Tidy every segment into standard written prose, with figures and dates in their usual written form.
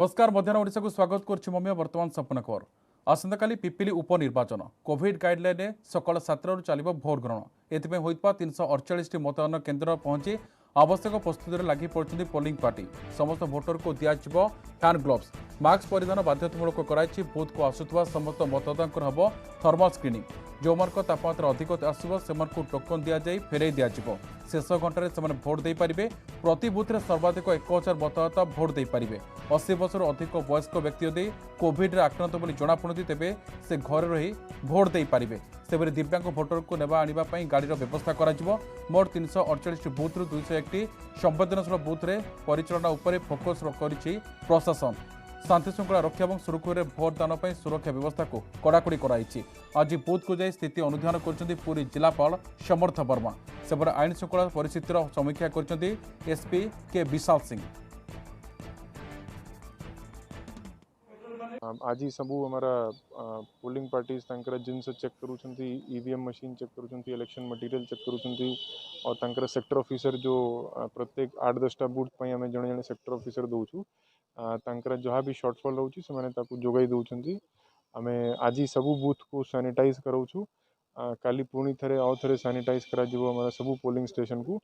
नमस्कार मध्याह्न ओडिशा को स्वागत करुच्ची मम्मी वर्तमान संपूर्ण खबर आसंता पिपिली उपनिर्वाचन कोविड गाइडलाइन सकाल 7 चलो भोट ग्रहण एथपाई होता 348 मतदान केन्द्र पहुंची आवश्यक प्रस्तुति लगी पड़ते पोलिंग पार्टी समस्त भोटर को दिज्व हैंड ग्लोव्स मास्क परिधान बाध्यतामूलक कराई बूथ को आसुवा समस्त मतदाता हम थर्मल स्क्रिनिंग जो मान तापमात्रा अधिक आसो से टोकन दि जाए फेरई दिज्व शेष घंटे से भोट दे पारे प्रति बुथ में सर्वाधिक 1000 मतदाता भोट दे पारे 80 वर्ष अधिक वयस्क व्यक्ति यदि कोविड आक्रांत बोली जमापड़ी तेज से घर रही भोट दे पारे सेपरि दिव्यांग भोटर को नेवा आने गाड़ीर व्यवस्था करा मोट 348 बूथ 201 संवेदनशील बूथ में परिचालना उपर फोकस कर प्रशासन शांति श्रृंखला रक्षा और सुरक्षुर भोटदान सुरक्षा व्यवस्था को कड़ाकड़ी कराई आज बूथ को जाई स्थिति अनुधान कर पुरी जिलापाल समर्थ वर्मा सेपटे आईन श्रृंखला परिस्थितिर समीक्षा कर एसपी के विशाल सिंह। आज सब हमारा पोलिंग पार्टीज जिन से चेक करूँ ईवीएम मशीन चेक करूँ इलेक्शन मटेरियल चेक करूँ और तंकर सेक्टर ऑफिसर जो प्रत्येक 8-10टा बूथ पर आम जड़े जड़े सेक्टर ऑफिसर दौचु तंकर जहाँ भी शॉर्टफॉल रोचे से जोगाई दौरान आम आज सबू बूथ को सैनिटाइज कराऊँ काली पुणी थे आउ थे सैनिटाइज करा हमारा सबू पोलिंग स्टेशन को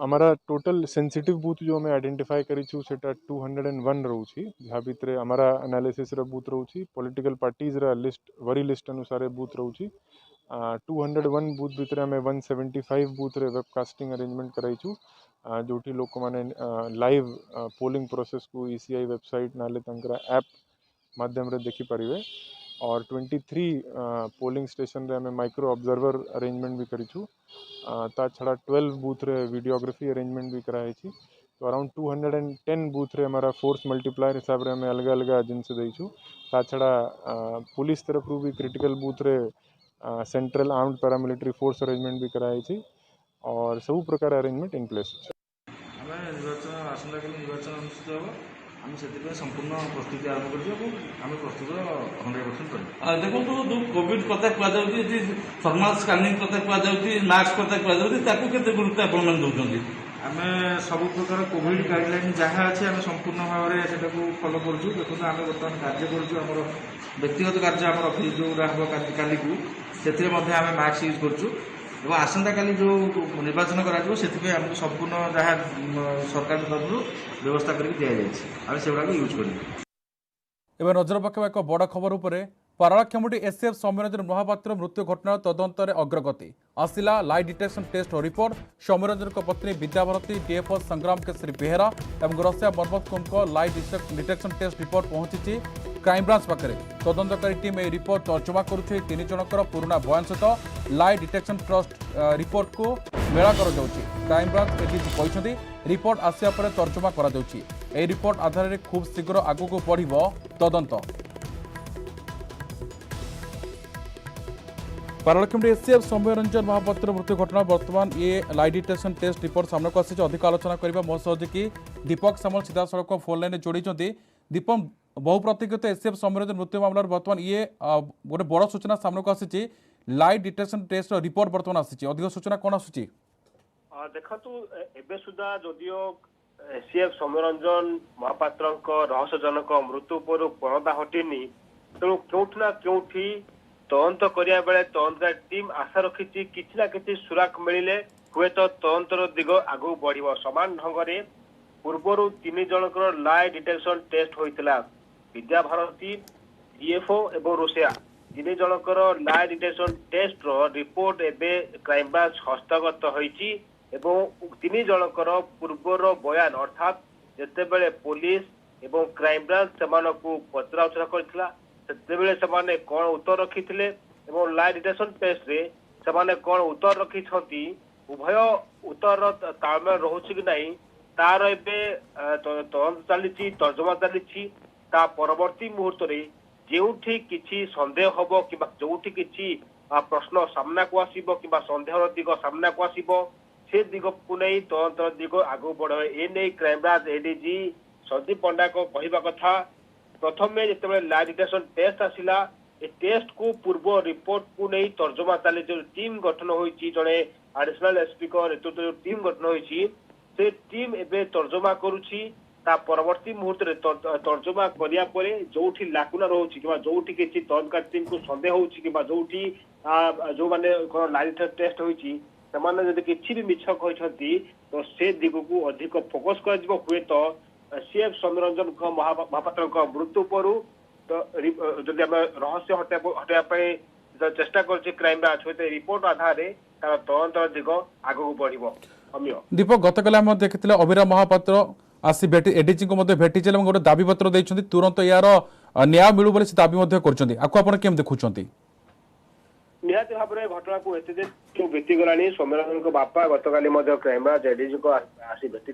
हमारा टोटल सेंसिटिव बूथ जो हमें आइडेंटिफाई करूँ से 201 रोचे जहाँ भितर हमारा एनालिसिस बूथ रोचे political parties list worry list अनुसार बूथ रोचे 201 बूथ भितर आम 175 बूथ रे वेबकास्टिंग अरेंजमेंट कराइचु जो लोक मैंने लाइव पोलिंग प्रोसेस को ईसीआई वेबसाइट ना ऐप माध्यम रे देखी पारिबे और 23 पोलिंग स्टेशन रे हमें माइक्रो ऑब्जर्वर अरेंजमेंट भी करिछु ता छड़ा 12 बूथ रे वीडियोग्राफी अरेंजमेंट भी कराई छी तो अराउंड 210 बूथ रे हमारा फोर्स मल्टीप्लायर हिसाब रे हमें अलग अलग एजेंसी देइछु ता छड़ा पुलिस तरफ रू भी क्रिटिकल बूथ रे central armed paramilitary force arrangement भी कराई छी और सब प्रकार अरेंजमेंट इन प्लेस हमें निर्वाचन आसंता निर्वाचन अनुष्ठित हम आम से संपूर्ण प्रस्तुति आरंभ कर प्रस्तुत 100% कर देखो जो कोविड कथा कहुच्छी थर्माल स्कानिंग कथा कहुच्छी मास्क कथा कहुच्छी गुरुत्व आपण मैंने आम सब प्रकार कोविड गाइडलाइन जहाँ अच्छे आम संपूर्ण भाव में फॉलो करूँ देखो आम बर्तमान कार्य करूँ व्यक्तिगत कार्य आम अफिस् जो हम काली को से मास्क यूज करूँ और आसंता काली जो निर्वाचन करा से संपूर्ण जहाँ सरकार तरफ व्यवस्था करके दि जाए से यूज कर नजर पकेबा एक बड़ खबर उपरे पारालाखेमुंडी एसएफ सौम्यरंजन महापात्र मृत्यु घटना तदंतर अग्रगति आसिला लाई डिटेक्शन टेस्ट रिपोर्ट सौम्यरंजन पत्नी विद्याभारती डीएफओ संग्राम केसरी बेहेरा और रसिया बर्मत लाई डिटेक्शन टेस्ट रिपोर्ट पहुंची क्राइमब्रांच पाखे तदंतकारी टीम यह रिपोर्ट तर्जमा करुच्छे 3 जनकर पुराना बयान सहित लाई डिटेक्शन ट्रस्ट रिपोर्ट को मेला क्राइमब्रांच एडीजी कहते रिपोर्ट आसिया पर तर्जमा करा रिपोर्ट आधार में खूब शीघ्र आगू बढ़ तदंत पारालाखेमुंडी एसएफ सौम्यरंजन महापात्र मृत्यु घटना बर्तमान ये लाई डिटेक्शन टेस्ट रिपोर्ट सामने को आसी अधिक आलोचना करने मो सहयोगी दीपक सामल सीधा सड़क फोन लाइन जोड़ी दीपक बहु प्रतीक्षित एसएफ सौम्यरंजन मृत्यु मामला बर्तमान ये गोटे बड़ सूचना सामने को आसी लाई डिटेक्शन टेस्ट रिपोर्ट बर्तमान आसी अधिक सूचना कौन आसूची देखु एबे सुधा जदियो एसएफ सौम्यरंजन महापात्र रहस्यजनक मृत्यु पर परदा हटिनी तेणु क्योंठिना क्योंठी तदंत करिया बेले तदंतकारी टीम आशा रखी किसी ना किसी सुराक मिले हुए तो तदंतर दिग आगू बढ़ समान ढंग से पूर्वर 3 जनकर लाई डिटेक्शन टेस्ट होता विद्याभारती डीएफओ एवं रोसिया 3 जनकर लाई डिटेक्शन टेस्ट रिपोर्ट एबे क्राइमब्रांच हस्तगत होती 3 जनकर पूर्वर बयान अर्थात जितेबले पुलिस एवं क्राइमब्रांच से पचराउचरा करथिला सेतेबेले समाने कौन उत्तर रखी लाई डिटेक्शन टेस्ट रे समाने कौन उत्तर रखी उभय उत्तर तालमेल रोचे कि नहीं तार एबे तदंत चली तर्जमा चली परवर्ती मुहूर्त में जो किसी सन्देह हम कि जो किसी प्रश्न सामना को आसो कि सन्देह दिग सामना को आसो से दिग को नहीं तदंतर दिग आगू बढ़ एने क्राइमब्रांच एडीजी संदीप पंडा को कहवा कथा प्रथम जो लाई डिटेक्शन टेस्ट आसला ए टेस्ट को पूर्व रिपोर्ट को नहीं तर्जमा चली जो टीम गठन होती जड़े एडिशनल एसपी को नेतृत्व टीम गठन होती से टीम एबे तर्जमा करुछि ତା ପରବର୍ତ୍ତୀ ମୁହୂର୍ତ୍ତରେ ତର୍ଜମା କରିବା ପରେ ଯୋଉଠି ଲାକୁନା ରହୁଛି କିମ୍ବା ଯୋଉଠି କିଛି ତଦନ୍ତକାରୀ ଟିମକୁ ସନ୍ଦେହ ହଉଛି କିମ୍ବା ଯୋଉଠି ଯୋଉମାନେ ଲାରି ଟେଷ୍ଟ ହୋଇଛି ସେମାନେ ଯଦି କିଛି ବି ମିଛ କହିଛନ୍ତି ତ ସେ ଦିଗକୁ ଅଧିକ ଫୋକସ କରାଯିବ। ହୁଏତ ସିଏଫ୍ ସୌମ୍ୟରଞ୍ଜନଙ୍କ ମହାପାତ୍ରଙ୍କ ମୃତ୍ୟୁ ଉପରୁ ତ ଯଦି ଆମେ ରହସ୍ୟ ହଟାଇବା ପାଇଁ ଚେଷ୍ଟା କରୁଛି କ୍ରାଇମବ୍ରାଞ୍ଚ, ହୁଏତ ରିପୋର୍ଟ ଆଧାରରେ ତାର ତଦନ୍ତର ଦିଗ ଆଗକୁ ବଢିବ। ଅମିୟ ଦୀପକ, ଗତକାଲି ଆମେ ଦେଖିଥିଲେ ଅଭିରାମ ମହାପାତ୍ର ଆସି ଏଡିଜି को भेटी और गोटे दाबी पत्र देते तुरंत यार न्याय मिलू बोली दाबी करछंती आपको आपण केम देखुछंती? निहाती भाव में घटना को एत दिन बीतीगला सौम्यरंजन बापा गतकाली क्राइमब्रांच एडीजी को आसी भेटी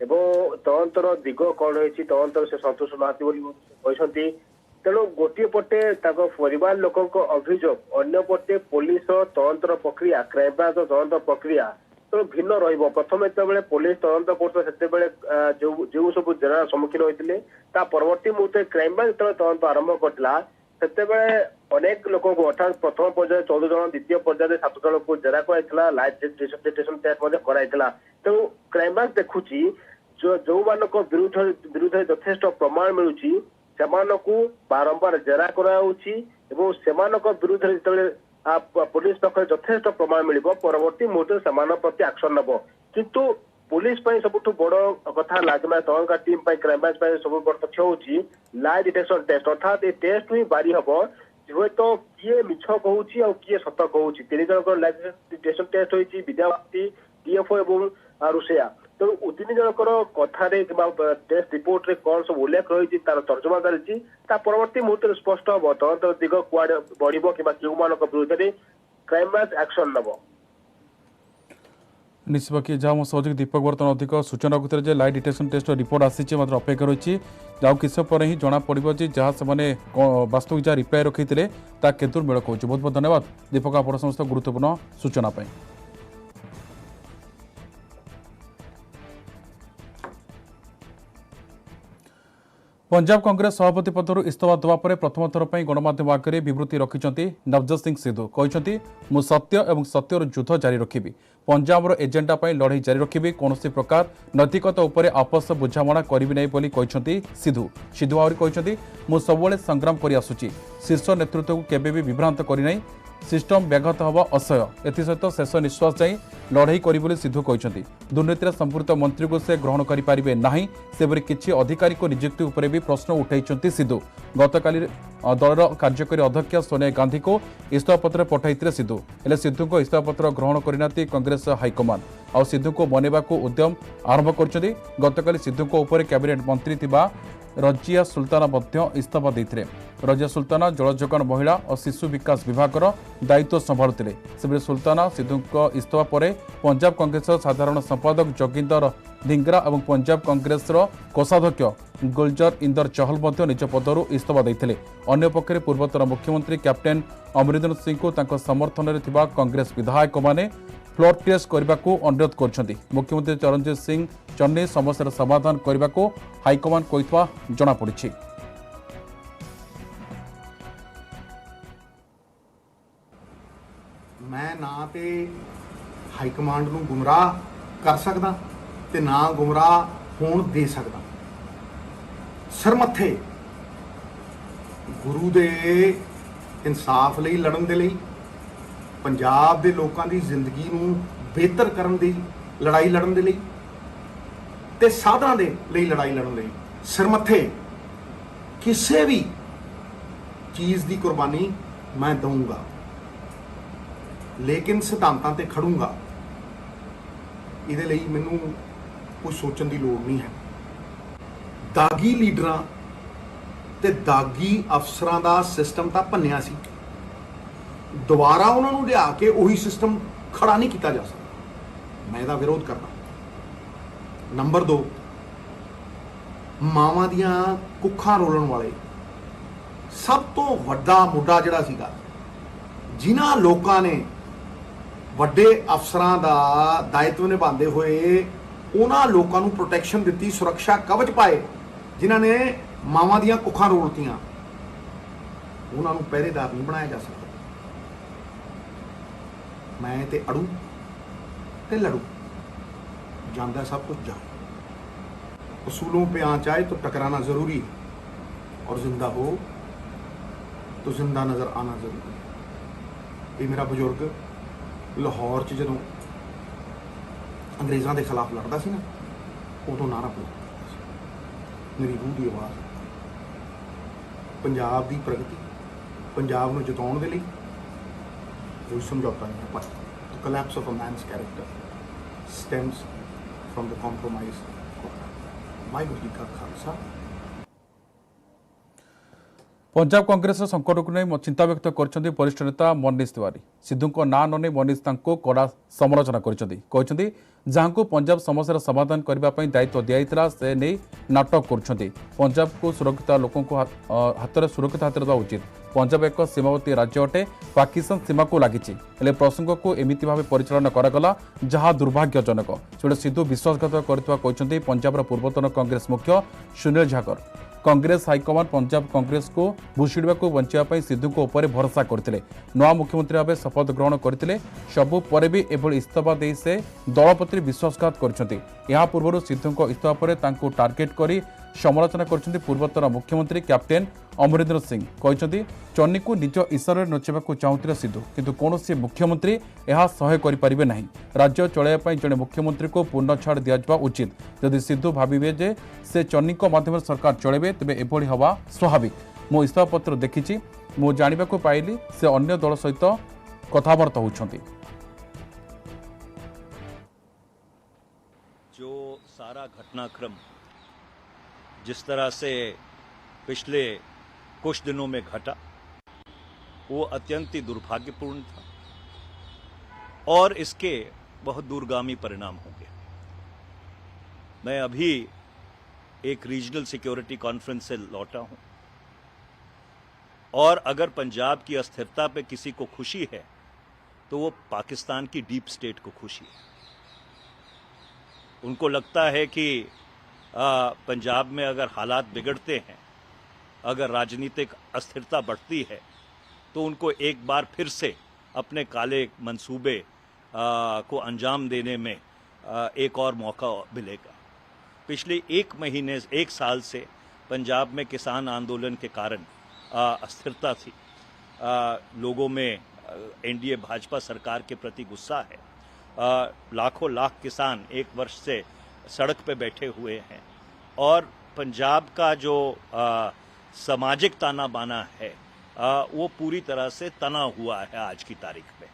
तदंतर दिग कौन रही तदंतर से संतुष्ट नहांती तेणु गोटे पटे परिवार लोक अभियोग अन्य पटे पुलिस तदंतर प्रक्रिया क्राइमब्रांच तदंत प्रक्रिया तो भिन्न रहिबो। प्रथम जेतेबेले पुलिस तदंत करतो सेतेबेले जो सब जेरा सम्मुखीन होइतिले ता परवर्ती मुहूर्ते क्राइमब्रांच जेतेबेले तदंत आरंभ करथिला सेतेबेले अनेक लोक को अर्थात प्रथम पर्याय 14 जन द्वितीय पर्याय 7 जन को जेरा कराइथिला लाइव डिटेक्शन टेस्ट मध्ये कराइथिला। तेणु क्राइमब्रांच देखुची जो मानक विरुद्ध यथेष्ट प्रमाण मिलुची सेमानकु बारंबार जेरा कराउची एवं सेमानक विरुद्ध जेतेबेले पुलिस पाखे यथेष्ट प्रमाण मिल परवर्ती मुहूर्त से प्रति एक्शन नब किंतु पुलिस सबुठ बड़ कथा लगे तदंतकारी टीम क्राइमब्रांच सब बड़ तथ्य हूँ लाइ डिटेक्शन टेस्ट अर्थात ये टेस्ट ही बारी हम हे तो किए मिछ कहूँ किए सत कहूँ 3 जन लाइव डिटेक्शन टेस्ट होती विद्यार्थी डीएफओ और रुषिया तेणु 3 जनकर कथार टेस्ट रिपोर्ट रे कौन सब उल्लेख रही तार तर्जमा चलती परवर्ती मुहूर्त स्पष्ट हम तदंतर दिग कुआड़े बढ़ कि विरुद्ध में क्राइमब्रांच एक्शन नब। निश्चित कि जहाँ मो सहयोगी दीपक बर्तमान अधिक सूचना रखुते लाइव डिटेक्शन टेस्ट रिपोर्ट आसी मात्र अपेक्षा रही किस पर ही जना पड़ो जहाँ से वास्तविक जहाँ रिप्लाई रखी केतुर मेल कहूँ। बहुत बहुत धन्यवाद दीपक आप समस्त गुरुत्वपूर्ण सूचना। पंजाब कांग्रेस सभापति पदर इस्तीफा देवा पर प्रथम थर पर गणमाध्यम आगे विवृत्ति रखिंट नवजोत सिंह सिद्धू कहते मु सत्य और सत्यर युद्ध जारी रखी पंजाबर एजेंडा पर लड़ाई जारी रखी कौन प्रकार नैतिकता उपर आपस बुझामणा करी नहीं सिद्धू सिद्धू आहरी कहते मु सब संग्राम कर आसुची शीर्ष नेतृत्व को केबे भी विभ्रांत करना सिस्टम व्याघात हवा असह्य एसत शेष निश्वास जाए लड़ाई करी सिद्धू कहते दुर्नीति संपृक्त मंत्री को से ग्रहण करें ना सेपरी किसी अधिकारी को नियुक्ति उपर भी प्रश्न उठाई सिद्धू गतकाली दलर कार्यकारी अध्यक्ष सोनिया गांधी को इस्तीफा पत्र पठाई सिद्धू हेले सिद्धू को इस्तीफा पत्र ग्रहण करना कांग्रेस हाइकमान आ सिद्धू को मनवा उद्यम आरंभ कर गतकाली सिद्धू उपर कैबिनेट मंत्री रजिया सुल्ताना इस्तीफा देते रजिया सुल्ताना जलजोगान महिला और शिशु विकास विभाग दायित्व संभालुते सेबरे सुल्ताना सिद्धू इस्तीफा पर पंजाब कांग्रेस साधारण संपादक जोगिंदर धिंगरा और पंजाब कांग्रेस कोषाध्यक्ष गुलजार इंदर चहल निज पदर इस्तीफा देते अन्य पक्षरे पूर्वतन मुख्यमंत्री कैप्टेन अमरिंदर सिंह को समर्थन में कांग्रेस विधायक माने फ्लोर टेस्ट करने को अनुरोध कर मुख्यमंत्री चरणजीत सिंह चन्नी समस्या समाधान करने को हाइकमान कहितबा जणा पड़िछि। मैं ना तो हाईकमांड नूं गुमराह कर सकदा ते ना गुमराह होण दे सकदा। सरमथे गुरु दे इंसाफ लई लड़न दे लई पंजाब दे लोकां दी जिंदगी नूं बेहतर करन दी लड़ाई लड़न दे लई ते साधना दे लई लड़ाई लड़न लई सरमथे किसी भी चीज़ की कुर्बानी मैं दूंगा लेकिन सिद्धांतां ते खड़ूंगा। इहदे लई मैनूं कुछ सोचण दी लोड़ नहीं है। दागी लीडरां ते दागी अफसरां दा सिस्टम तां भन्निया सी, दोबारा उन्होंने लिया के उही सिस्टम खड़ा नहीं किया जा सकता। मैं इसका विरोध करना। नंबर 2 मावां दियां कुखां रोलण वाले सब तो वड्डा मुद्दा जिहड़ा सीगा जिन्हां लोकां ने वड्डे अफसरां दा दायित्व निभांदे होए उन्हां लोकां नूं प्रोटैक्शन दित्ती, सुरक्षा कवच पाए जिन्हां ने मावां दियां कुखां रोलतियां, उन्हां नूं पहरेदार नहीं बनाया जा सकता। मैं ते अड़ू ते लड़ू, जांदा सब कुछ जाए। उसूलों पे आँच आए तो टकराना ज़रूरी है, और जिंदा हो तो जिंदा नज़र आना ज़रूरी है। ये मेरा बजुर्ग लाहौर 'ਚ ਜਦੋਂ अंग्रेज़ों के खिलाफ लड़ता सी ना, उदों नारा बुलंदा सी। मेरी रूह की आवाज़ पंजाब की प्रगति, पंजाब में जिताने के लिए कोई समझौता नहीं है, पर the collapse of a man's character stems from the compromise of Waheguru ji का खालसा। पंजाब कांग्रेस संकट को नहीं चिंता व्यक्त कर वरिष्ठ नेता मनीष तिवारी। सिद्धू को ना न मनीष कड़ा समालोचना कर जहां को पंजाब समस्या समाधान करने दायित्व दिया से नहीं नाटक कर पंजाब को सुरक्षित लोकों हाथ में सुरक्षित हाथ देवा उचित। पंजाब एक सीमावर्ती राज्य अटे, पाकिस्तान सीमा को लगी, प्रसंग को एमती भाव परिचालन करागला जहां दुर्भाग्यजनक। जोड़े सिद्धू विश्वासघात कर पंजाब पूर्वतन कांग्रेस मुख्य सुनील झाकर। कांग्रेस हाइकमांड पंजाब कांग्रेस को भूषिड़ा बचाई सिद्धू को भरोसा करते नवा मुख्यमंत्री भाव शपथ ग्रहण करते सबू पर भी एभली इस्तीफा दे से दल प्रति विश्वासघात कर पूर्व सिद्धू इस्तीफा पर टार्गेट कर समालोचना कर पूर्वतन मुख्यमंत्री कैप्टेन अमरिंदर सिंह कहते चन्नी को निज इशारे नचेबा चाहूले सिद्धू किंतु कौन मुख्यमंत्री यह सह्य करें ना। राज्य चलैया जड़े मुख्यमंत्री को पूर्ण छाड़ दिया उचित। जदि सिद्धू भावे जे से चन्नी माध्यम सरकार चलेबे तेबे एभली हवा स्वाभाविक। मो इस्तीफा पत्र देखी मु जाना पाइली से अन्य दल सहित कथबार्ता होती। जो सारा घटनाक्रम जिस तरह से पिछले कुछ दिनों में घटा वो अत्यंत ही दुर्भाग्यपूर्ण था और इसके बहुत दूरगामी परिणाम होंगे। मैं अभी एक रीजनल सिक्योरिटी कॉन्फ्रेंस से लौटा हूं और अगर पंजाब की अस्थिरता पे किसी को खुशी है तो वो पाकिस्तान की डीप स्टेट को खुशी है। उनको लगता है कि पंजाब में अगर हालात बिगड़ते हैं, अगर राजनीतिक अस्थिरता बढ़ती है तो उनको एक बार फिर से अपने काले मंसूबे को अंजाम देने में एक और मौका मिलेगा। पिछले एक साल से पंजाब में किसान आंदोलन के कारण अस्थिरता थी। लोगों में एनडीए भाजपा सरकार के प्रति गुस्सा है। लाखों लाख किसान एक वर्ष से सड़क पे बैठे हुए हैं और पंजाब का जो सामाजिक ताना बाना है वो पूरी तरह से तना हुआ है आज की तारीख में।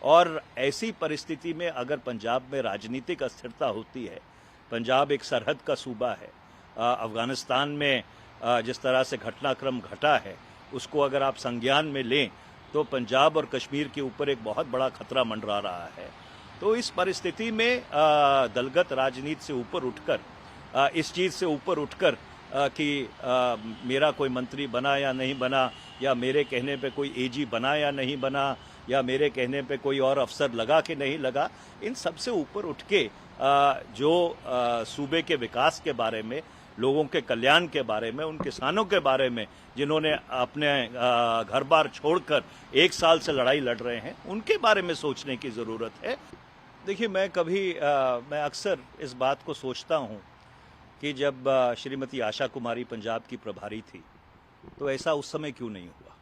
और ऐसी परिस्थिति में अगर पंजाब में राजनीतिक अस्थिरता होती है, पंजाब एक सरहद का सूबा है, अफगानिस्तान में जिस तरह से घटनाक्रम घटा है उसको अगर आप संज्ञान में लें तो पंजाब और कश्मीर के ऊपर एक बहुत बड़ा खतरा मंडरा रहा है। तो इस परिस्थिति में दलगत राजनीति से ऊपर उठकर, इस चीज़ से ऊपर उठकर कि मेरा कोई मंत्री बना या नहीं बना, या मेरे कहने पे कोई एजी बना या नहीं बना, या मेरे कहने पे कोई और अफसर लगा कि नहीं लगा, इन सब से ऊपर उठ के जो सूबे के विकास के बारे में, लोगों के कल्याण के बारे में, उन किसानों के बारे में जिन्होंने अपने घर बार छोड़कर एक साल से लड़ाई लड़ रहे हैं, उनके बारे में सोचने की ज़रूरत है। देखिए, मैं अक्सर इस बात को सोचता हूँ कि जब श्रीमती आशा कुमारी पंजाब की प्रभारी थी तो ऐसा उस समय क्यों नहीं हुआ।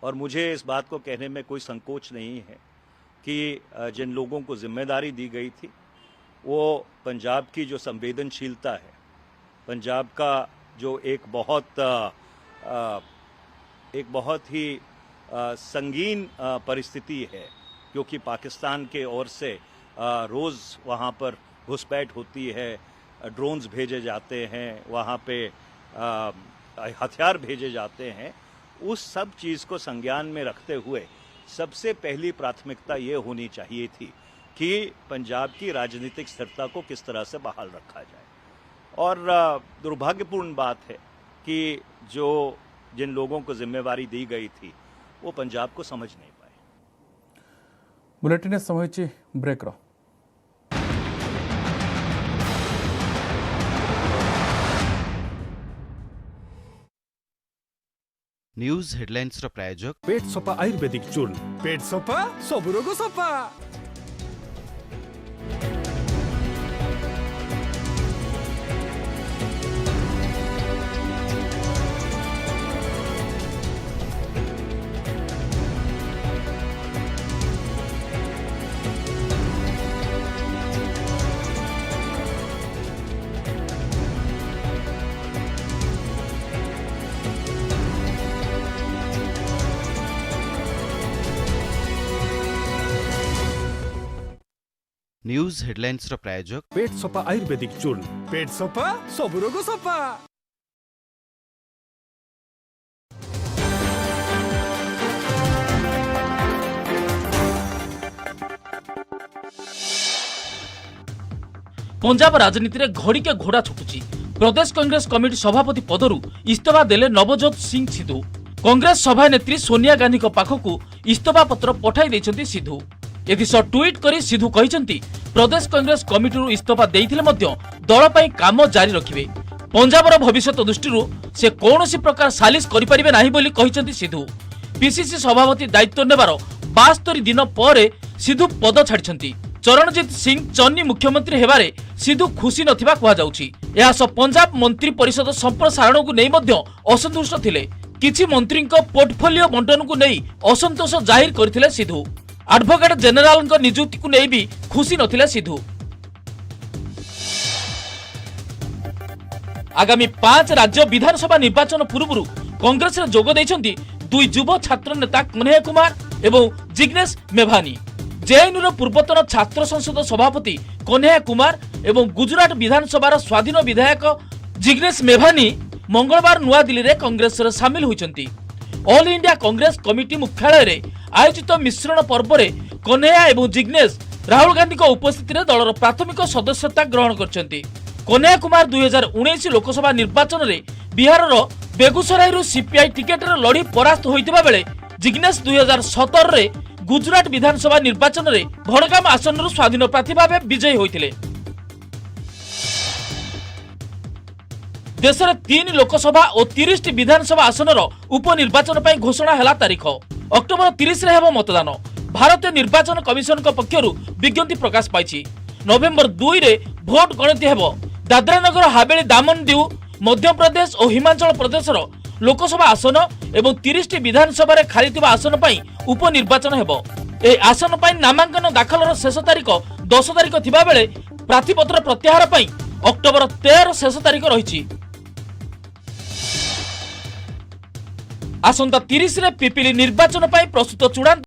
और मुझे इस बात को कहने में कोई संकोच नहीं है कि जिन लोगों को जिम्मेदारी दी गई थी वो पंजाब की जो संवेदनशीलता है, पंजाब का जो एक बहुत ही संगीन परिस्थिति है, क्योंकि पाकिस्तान के ओर से रोज़ वहाँ पर घुसपैठ होती है, ड्रोन्स भेजे जाते हैं, वहाँ पे हथियार भेजे जाते हैं। उस सब चीज़ को संज्ञान में रखते हुए सबसे पहली प्राथमिकता ये होनी चाहिए थी कि पंजाब की राजनीतिक स्थिरता को किस तरह से बहाल रखा जाए। और दुर्भाग्यपूर्ण बात है कि जिन लोगों को जिम्मेवारी दी गई थी वो पंजाब को समझ नहीं पाए। बुलेटिन समय ब्रेक रो। न्यूज हेडलाइंस रो प्रायोजक पेट सफा आयुर्वेदिक चूर्ण, पेट सफा सब रोग सफा। न्यूज हेडलाइंस प्रायोजक पेट सफा आयुर्वेदिक चूर्ण पेट सफा सब रोग सफा। पंजाब राजनीति में घड़िके घोड़ा छुटुची। प्रदेश कांग्रेस कमिटी सभापति पदरू इस्तीफा देले नवजोत सिंह सिद्धू। कांग्रेस सभानेत्री सोनिया गांधी पाखकू इस्तीफा पत्र पठाई देइछन्ती सिद्धू। एथिसह ट्वीट करी सिद्धू कहिसन्ती प्रदेश कांग्रेस कमिटी इस्तीफा देइथिले मध्य दल पई काम जारी रखिबे। पंजाबर भविष्यत दृष्टि से कौनसी प्रकार सालिश करिपारिबे नाही बोली कहिसन्ती सिद्धू। पीसीसी सभापति दायित्व नेबार 72 दिन पर सिद्धू पद छाड़िछन्ती। चरणजीत सिंह चन्नी मुख्यमंत्री हेबारे सिद्धू खुशी नथिबा कुहा जाउछि। एहा सब पंजाब मंत्री परिषद संप्रसारण को नै मध्य असंतुष्ट थिले। किछि मंत्री पोर्टफोलियो बंटन को नै असंतोष जाहिर करथिले सिद्धू। एडवोकेट जनरल नियुक्ति को नै भी खुशी नथिले सिद्धू। आगामी 5 राज्य विधानसभा निर्वाचन पूर्व कांग्रेस जोग देइछन्ती 2 युव छात्र नेता कन्हैया कुमार एवं जिग्नेश मेभानी। जेएनयू पूर्वतन छात्र संसद सभापति कन्हैया कुमार एवं गुजरात विधानसभा स्वाधीन विधायक जिग्नेश मेभानी मंगलवार नुआ दिल्ली रे कांग्रेस रे शामिल होइछन्ती। ऑल इंडिया कांग्रेस कमिटी मुख्यालय रे आयोजित मिश्रण पर्व रे कन्हैया एवं जिग्नेश राहुल गांधी को उपस्थिति रे दलर प्राथमिक सदस्यता ग्रहण करछन्ती। कन्हैया कुमार 2019 लोकसभा निर्वाचन रे बिहार रो बेगूसराय रु सीपीआई टिकेट रे लड़ी परास्त होइतिबा बेले जिग्नेश 2017 रे गुजरात विधानसभा निर्वाचन रे भड़गाम आसन रु स्वाधीन प्रार्थी भाव विजयी होइतिले। देश में 3 लोकसभा और 30 विधानसभा आसन उपनिर्वाचन पर घोषणा है तारीख। अक्टोबर 30 रे हेबो मतदान। भारतीय निर्वाचन कमिशन पक्षरु विज्ञप्ति प्रकाश पाइछि। नवेम्बर 2 रे भोट गणति हेबो। दादरा नगर हावेली दामन दीव मध्य प्रदेश और हिमाचल प्रदेश लोकसभा आसन एवं 30 विधानसभा रे खाली थिबा आसन पई उपनिर्वाचन हेबो। ए आसन पई नामांकन दाखलर शेष तारीख 10 तारीख थिबा बेले प्रार्थीपत्र प्रत्याहार पई अक्टोबर 13 शेष तारीख रहिछि। आसंता 30 रे पिपिली निर्वाचन पई प्रस्तुत चूड़ांत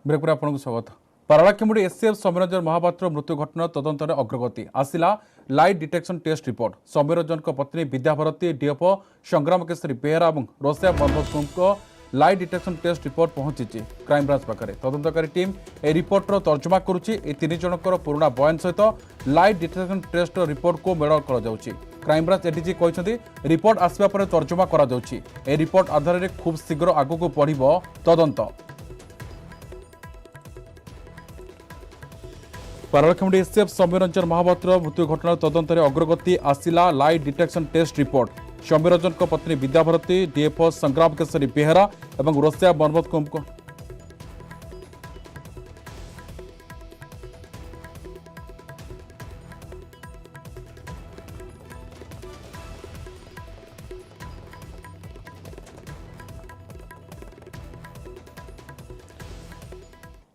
ब्रेक आपको स्वागत। पारालाखेमुड़ी एससीएफ सौम्यरंजन महापात्र मृत्यु घटना तदंत अग्रगति आसिला light detection test report. Soumyaranjan पत्नी विद्याभारती डीएफओ संग्राम केशरी बेहरा और रोसिया बंधु लाइट डिटेक्शन टेस्ट रिपोर्ट पहुंची क्राइमब्रांच पाखे। तदंतकारी टीम ए रिपोर्टर तर्जमा करुच्ची। 3 जनकर पुराणा बयान सहित लाइट डिटेक्शन टेस्ट रिपोर्ट को मेल कर क्राइमब्रांच एडीजी कहते रिपोर्ट आसवा पर तर्जमा करा जाउछि। ए रिपोर्ट आधार में खूब शीघ्र आगक बढ़िबो तदंत। पारालाखेमुड़ी एससीएफ सौम्यरंजन महापात्र मृत्यु घटना तदंत अग्रगति आसिला light detection test report. Soumyaranjan पत्नी विद्याभारती डीएफओ संग्राम केशरी बेहरा और रोसिया बनवत को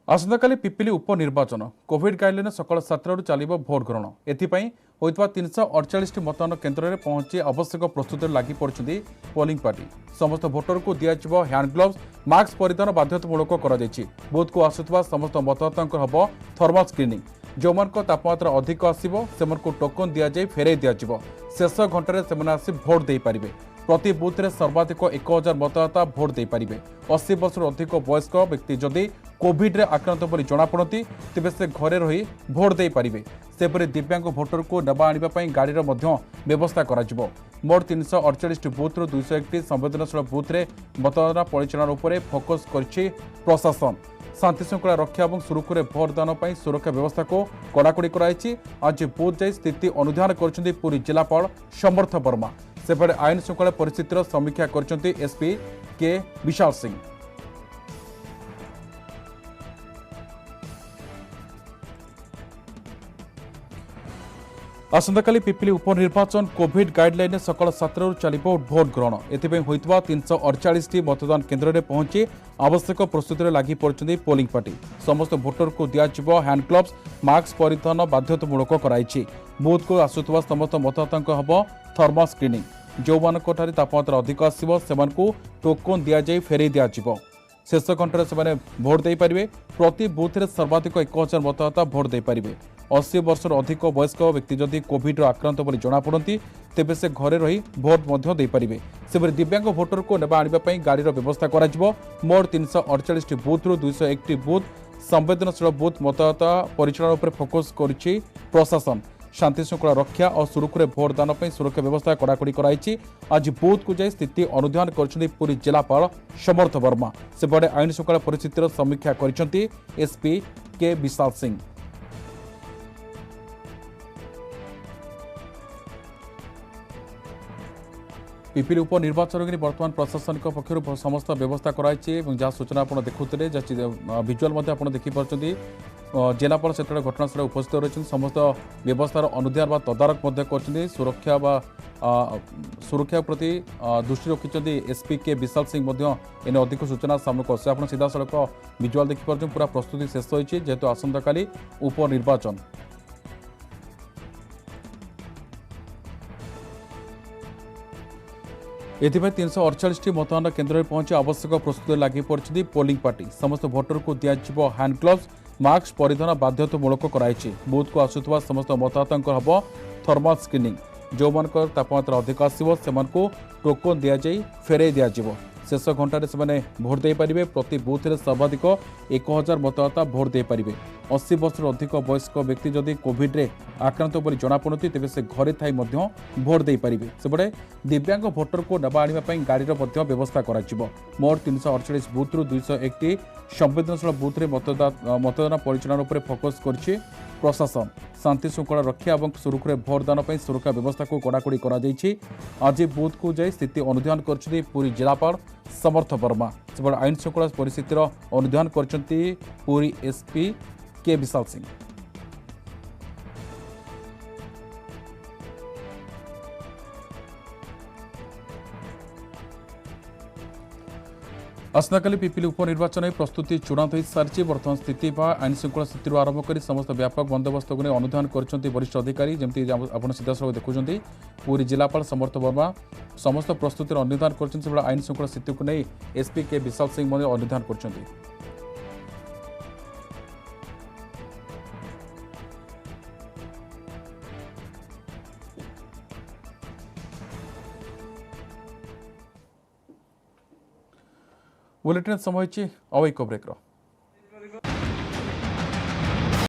आसंताकाली पिपिली उपनिर्वाचन कोविड गाइडलाइन सकाल 7 चलो भोट ग्रहण। एथिपाई होइतबा 348 मतदान केन्द्र में पहुंची आवश्यक प्रस्तुति लगी पड़ती पोलिंग पार्टी। समस्त भोटर को दिज्व हैंड ग्लोव्स मास्क परिधान बाध्यतामूलक बूथ को आसुवा समस्त मतदाता हम थर्मल स्क्रीनिंग। जो तापमात्रा अधिक आसो से टोकन दि जाए फेरई दिज्व। शेष घंटे से आसी भोट दे पारे। प्रति बुथ में सर्वाधिक 1000 मतदाता भोट दे पारे। 80 वर्ष अधिक वयस्क व्यक्ति जदि कोविड रे आक्रांत बोली जଣାपड़ती तेबे से घरे रही भोट दे पारिबे। सेपरि दिव्यांग भोटर को नबा आनिबा पई गाड़ीर मध्य व्यवस्था कराजिबो। मोट 348 बूथ 201 संवेदनशील बूथ रे मतदान परिचालन उपरे फोकस करछि प्रशासन। शांति श्रृंखला रक्षा और सुरुखुरे भोटदान पर सुरक्षा व्यवस्था को कड़ाकड़ी कराई। आज बूथ जाई स्थिति अनुधान कर पुरी जिलापाल समर्थ वर्मा। सेपटे आईन श्रृंखला परिस्थितिर समीक्षा करछन्ती एसपी के विशाल सिंह। आसंताकाली पिपिली उपनिर्वाचन कोविड गाइडलाइन सकाल 7 चलो भोट ग्रहण। एथिपाई होइतबा 348 मतदान केन्द्र में पहुंची आवश्यक प्रस्तुति लगी पड़ती पोलिंग पार्टी। समस्त भोटर को दिज्व हैंड ग्लोव्स मास्क परिधान बाध्यतामूलक कराई। बूथ को आसुवा समस्त मतदाता हम थर्मल स्क्रीनिंग। जो मानकठारे तापमात्रा अधिक आसिबो सेमानकु टोकन दिया जाई फेरै दिया जिवो शेष घंटे से भोट दे पारे प्रति बुथ में सर्वाधिक 1000 मतदाता भोट दे पारे 80 वर्ष अधिक वयस्क व्यक्ति जदि कोविड आक्रांत बोली जमापड़ती तेबे से घरे रही भोट दे पारे से दिव्यांग भोटर को नेबा आनिबा गाड़ी व्यवस्था करा मोट 348 बूथ रु 201 बूथ संवेदनशील बूथ मतदाता परिचालन पर फोकस करुछि प्रशासन शांति श्रृंखला रक्षा और सुरुखुरे भोटदान सुरक्षा व्यवस्था कड़ाकड़ी कराई। आज बूथ को जाई स्थिति अनुधान कर पुरी जिलापाल समर्थ वर्मा सेपटे आईन श्रृंखला परिस्थितिर समीक्षा कर एसपी के विशाल सिंह। पिपिली उपनिर्वाचन बर्तमान प्रशासन पक्षर समस्त व्यवस्था कराई जहाँ सूचना आप देखुते भिजुआल आप देखिपारे जिलापाल से घटनास्थल उपस्थित रही समस्त व्यवस्थार अनुध्यान तदारक कर सुरक्षा प्रति दृष्टि रखिंट एसपी के विशाल सिंह एने अधिक सूचना सामने आसे आप सीधा सड़क भिजुआल देखिपारे पूरा प्रस्तुति शेष होती जेहेतु आसंता काली उपनिर्वाचन। एथिपाई 348 मतदान केन्द्र में पहुंची आवश्यक प्रस्तुति लगी पड़ी पोलिंग पार्टी समस्त भोटर को दिज्व हैंड ग्लोव्स मास्क परिधान बाध्यतामूलक कराई बूथ को आसुवा समस्त मतदाता हम थर्माल स्क्रीनिंग जो मान तापमात्रा अधिक आसो से टोकन दि जाई फेरै दिज्व शेष घंटे से भोट दे पारे प्रति बुथ में सर्वाधिक 1000 मतदाता भोट दे पारे 80 वर्ष अधिक वयस्क व्यक्ति जदि कोविड रे आक्रांत बोली जमापड़ती तेज से घरे थी भोट दे पारे सेपटे दिव्यांग भोटर को नवा आने गाड़ीर व्यवस्था करा मोट 348 बूथ रु 201 संवेदनशील बूथ में मतदान परिचालन पर फोकस कर प्रशासन शांति श्रृंखला रक्षा और सुरुखुरे भोटदान सुरक्षा व्यवस्था को कड़ाकड़ी कराई। आज बूथ को जाई स्थिति अनुध्यान कर पूरी जिलापाल समर्थ वर्मा सेपटे आईन श्रृंखला परिस्थितिर अनुध्यान कर पूरी एसपी के विशाल सिंह। आसंता पिपिली उपनिर्वाचन प्रस्तुति चूड़ांत हो सारी बर्तमान स्थिति आईन श्रृंखला स्थिति आरंभ कर समस्त व्यापक बंदोबस्त को अनुधान कर वरिष्ठ अधिकारी जमी आप सीधासल देखुं पूरी जिलापाल समर्थ वर्मा समस्त प्रस्तुतिर अनुधान कर आईन श्रृंखला स्थिति को नहीं एसपी के विशाल सिंह अनुधान कर। बुलेटिन समय अब एक ब्रेक्र।